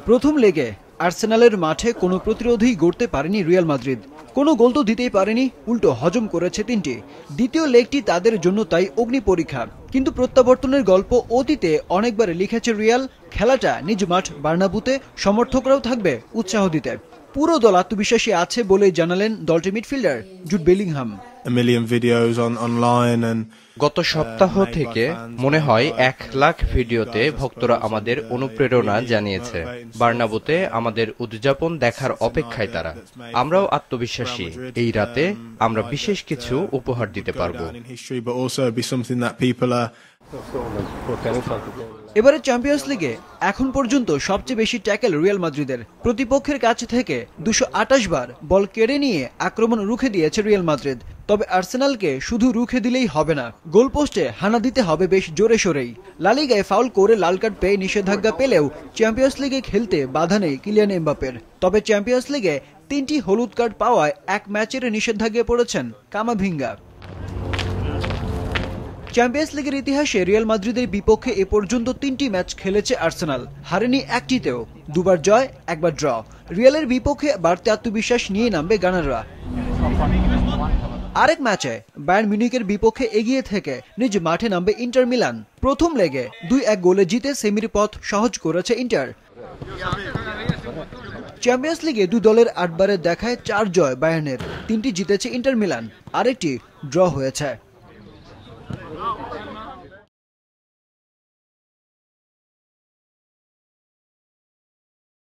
প্রথম লেগে আর্সেনালের মাঠে কোনো প্রতিরোধই গড়তে পারেনি রিয়াল মাদ্রিদ। কোনো গোল তো দিতেই পারেনি, উল্টো হজম করেছে ৩টি। দ্বিতীয় লেগটি তাদের জন্য তাই অগ্নি পরীক্ষা। কিন্তু প্রত্যাবর্তনের গল্প অতীতে অনেকবার লিখেছে রিয়াল। খেলাটা নিজ মাঠ বার্নাবুতে, সমর্থকরাও থাকবে উৎসাহ দিতে। পুরো দল আত্মবিশ্বাসী আছে বলেই জানালেন দলটির মিডফিল্ডার জুড বেলিংহাম। গত সপ্তাহ থেকে মনে হয় 1 লাখ ভিডিওতে ভক্তরা আমাদের অনুপ্রেরণা জানিয়েছে। বার্নাবুতে আমাদের উদযাপন দেখার অপেক্ষায় তারা। আমরাও আত্মবিশ্বাসী, এই রাতে আমরা বিশেষ কিছু উপহার দিতে পারবো। এবারে চ্যাম্পিয়ন্স লিগে এখন পর্যন্ত সবচেয়ে বেশি ট্যাকেল রিয়াল মাদ্রিদের। প্রতিপক্ষের কাছ থেকে 228 বার বল কেড়ে নিয়ে আক্রমণ রুখে দিয়েছে রিয়াল মাদ্রিদ। তবে আর্সেনালকে শুধু রুখে দিলেই হবে না, গোলপোস্টে হানা দিতে হবে বেশ জোরে সোরেই। লা লিগায় ফাউল করে লাল কার্ড পেয়ে নিষেধাজ্ঞা পেলেও চ্যাম্পিয়ন্স লিগে খেলতে বাধা নেই কিলিয়ান এমবাপ্পের। তবে চ্যাম্পিয়ন্স লিগে 3টি হলুদ কার্ড পাওয়ায় 1 ম্যাচের নিষেধাজ্ঞায় পড়েছেন কামাভিঙ্গা। চ্যাম্পিয়ন্স লিগের ইতিহাসে রিয়াল মাদ্রিদের বিপক্ষে এ পর্যন্ত 3টি ম্যাচ খেলেছে আর্সেনাল, হারেনি একটিতেও। 2বার জয়, 1বার ড্র। রিয়ালের বিপক্ষে বাড়তি আত্মবিশ্বাস নিয়ে নামবে গানাররা। আরেক ম্যাচে বায়ার্ন মিউনিখের বিপক্ষে এগিয়ে থেকে নিজ মাঠে নামবে ইন্টার মিলান। প্রথম লেগে 2-1 গোলে জিতে সেমির পথ সহজ করেছে ইন্টার। চ্যাম্পিয়ন্স লিগে 2 দলের 8 বারের দেখায় 4 জয় বায়ার্নের, 3টি জিতেছে ইন্টার মিলান, আরেকটি ড্র হয়েছে।